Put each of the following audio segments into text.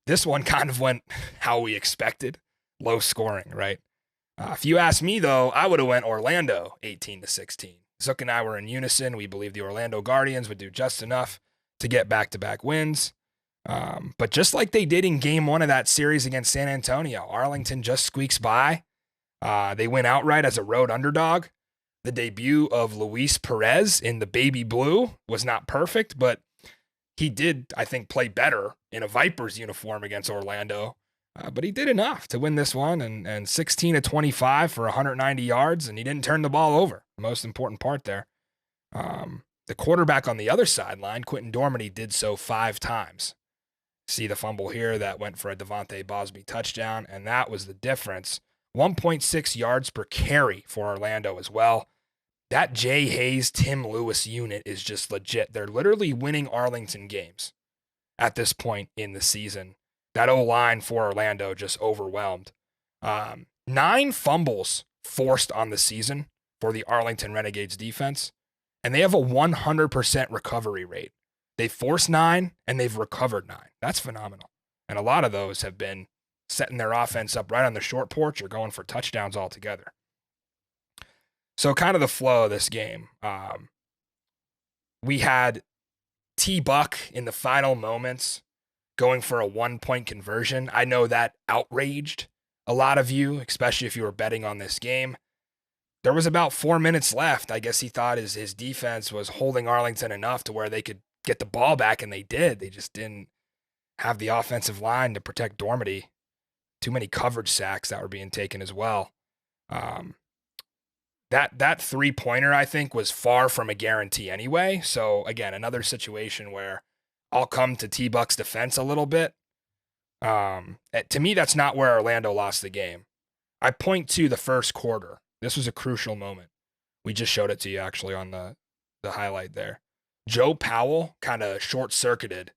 This one kind of went how we expected, low scoring, right? If you ask me, though, I would have went Orlando 18-16. Zook and I were in unison. We believe the Orlando Guardians would do just enough to get back-to-back wins. But just like they did in game one of that series against San Antonio, Arlington just squeaks by. They win outright as a road underdog. The debut of Luis Perez in the baby blue was not perfect, but he did, I think, play better in a Vipers uniform against Orlando. But he did enough to win this one, and 16-25 for 190 yards, and he didn't turn the ball over. The most important part there. The quarterback on the other sideline, Quentin Dormady, did so 5 times. See the fumble here that went for a Devontae Bosby touchdown, and that was the difference. 1.6 yards per carry for Orlando as well. That Jay Hayes, Tim Lewis unit is just legit. They're literally winning Arlington games at this point in the season. That O-line for Orlando just overwhelmed. 9 fumbles forced on the season for the Arlington Renegades defense, and they have a 100% recovery rate. They've forced 9, and they've recovered 9. That's phenomenal. And a lot of those have been setting their offense up right on the short porch or going for touchdowns altogether. So kind of the flow of this game. We had T-Buck in the final moments going for a 1-point conversion. I know that outraged a lot of you, especially if you were betting on this game. There was about 4 minutes left. I guess he thought his defense was holding Arlington enough to where they could get the ball back, and they did. They just didn't have the offensive line to protect Dormady. Too many coverage sacks that were being taken as well. That three-pointer, I think, was far from a guarantee anyway. So, again, another situation where I'll come to T-Buck's defense a little bit. To me, that's not where Orlando lost the game. I point to the first quarter. This was a crucial moment. We just showed it to you, actually, on the highlight there. Joe Powell kind of short-circuited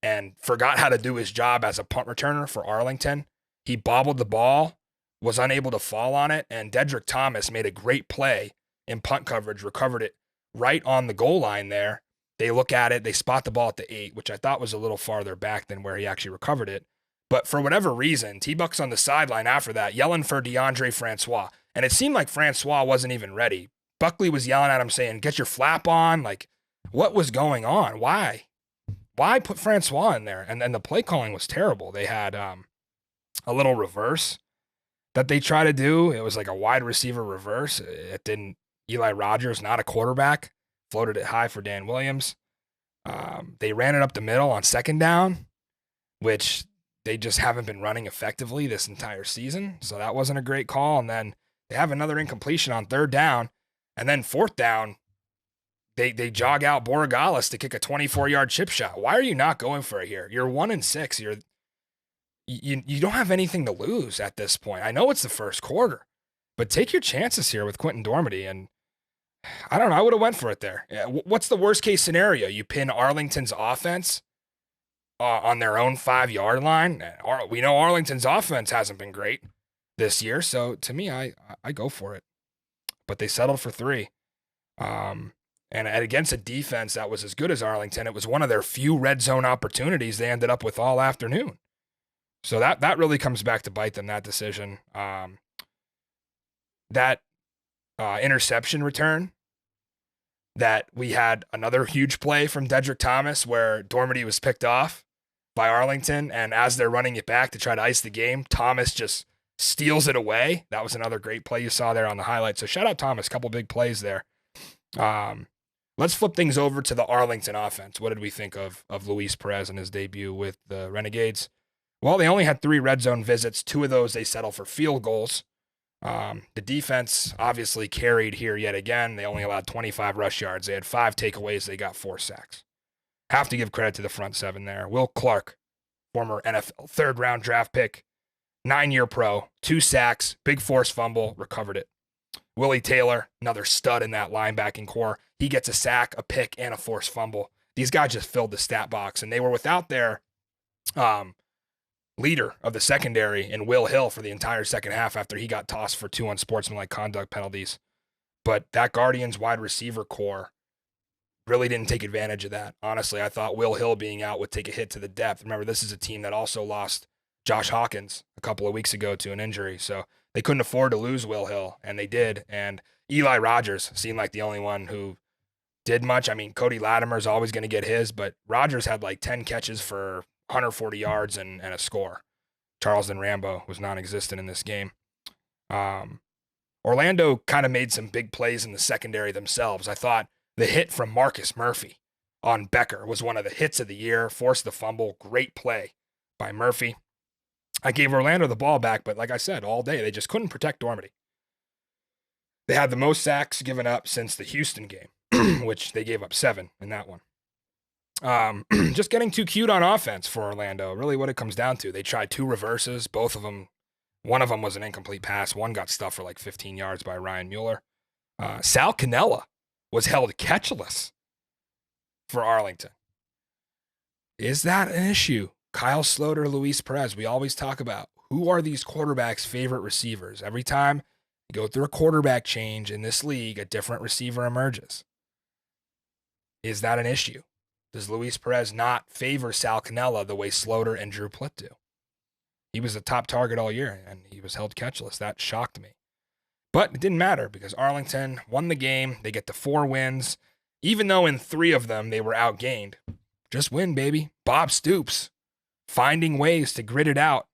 and forgot how to do his job as a punt returner for Arlington. He bobbled the ball, was unable to fall on it, and Dedrick Thomas made a great play in punt coverage, recovered it right on the goal line there. They look at it, they spot the ball at the 8, which I thought was a little farther back than where he actually recovered it. But for whatever reason, T-Buck's on the sideline after that, yelling for DeAndre Francois. And it seemed like Francois wasn't even ready. Buckley was yelling at him saying, get your flap on. Like, what was going on? Why put Francois in there? And then the play calling was terrible. They had a little reverse that they try to do. It was like a wide receiver reverse. It didn't. Eli Rogers, not a quarterback, floated it high for Dan Williams. They ran it up the middle on second down, which they just haven't been running effectively this entire season. So that wasn't a great call. And then they have another incompletion on third down. And then fourth down, they jog out Borregales to kick a 24-yard chip shot. Why are you not going for it here? You're 1-6. You don't have anything to lose at this point. I know it's the first quarter, but take your chances here with Quentin Dormady. And I don't know. I would have went for it there. What's the worst case scenario? You pin Arlington's offense on their own 5-yard line. We know Arlington's offense hasn't been great this year, so to me, I go for it. But they settled for 3. And against a defense that was as good as Arlington, it was one of their few red zone opportunities they ended up with all afternoon. So that really comes back to bite them, that decision. That interception return, that we had another huge play from Dedrick Thomas where Dormady was picked off by Arlington, and as they're running it back to try to ice the game, Thomas just steals it away. That was another great play you saw there on the highlight. So shout out Thomas, couple big plays there. Let's flip things over to the Arlington offense. What did we think of Luis Perez and his debut with the Renegades? Well, they only had 3 red zone visits. 2 of those they settled for field goals. The defense obviously carried here yet again. They only allowed 25 rush yards. They had 5 takeaways. They got 4 sacks. Have to give credit to the front 7 there. Will Clark, former NFL third-round draft pick, 9-year pro, 2 sacks, big forced fumble, recovered it. Willie Taylor, another stud in that linebacking core. He gets a sack, a pick, and a forced fumble. These guys just filled the stat box, and they were without their leader of the secondary in Will Hill for the entire second half after he got tossed for 2 unsportsmanlike conduct penalties. But that Guardians wide receiver core really didn't take advantage of that. Honestly, I thought Will Hill being out would take a hit to the depth. Remember, this is a team that also lost Josh Hawkins a couple of weeks ago to an injury. So they couldn't afford to lose Will Hill, and they did. And Eli Rogers seemed like the only one who did much. I mean, Cody Latimer's always going to get his, but Rogers had like 10 catches for 140 yards and a score. Charleston Rambo was non-existent in this game. Orlando kind of made some big plays in the secondary themselves. I thought the hit from Marcus Murphy on Becker was one of the hits of the year, forced the fumble. Great play by Murphy. I gave Orlando the ball back, but like I said, all day, they just couldn't protect Dormady. They had the most sacks given up since the Houston game, which they gave up 7 in that one. Just getting too cute on offense for Orlando, really what it comes down to. They tried 2 reverses, both of them. One of them was an incomplete pass. One got stuffed for like 15 yards by Ryan Mueller. Sal Cannella was held catchless for Arlington. Is that an issue? Kyle Sloter, Luis Perez, we always talk about who are these quarterbacks' favorite receivers. Every time you go through a quarterback change in this league, a different receiver emerges. Is that an issue? Does Luis Perez not favor Sal Cannella the way Sloter and Drew Plitt do? He was the top target all year, and he was held catchless. That shocked me. But it didn't matter because Arlington won the game. They get to 4 wins. Even though in 3 of them they were outgained. Just win, baby. Bob Stoops finding ways to grit it out.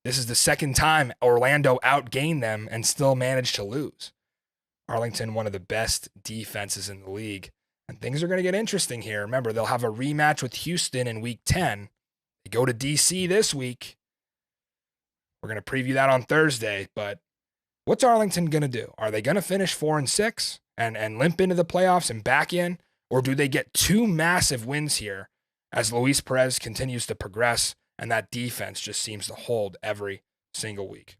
This is the second time Orlando outgained them and still managed to lose. Arlington, one of the best defenses in the league. And things are going to get interesting here. Remember, they'll have a rematch with Houston in week 10. They go to DC this week. We're going to preview that on Thursday, but what's Arlington going to do? Are they going to finish 4-6 and limp into the playoffs and back in? Or do they get 2 massive wins here as Luis Perez continues to progress and that defense just seems to hold every single week?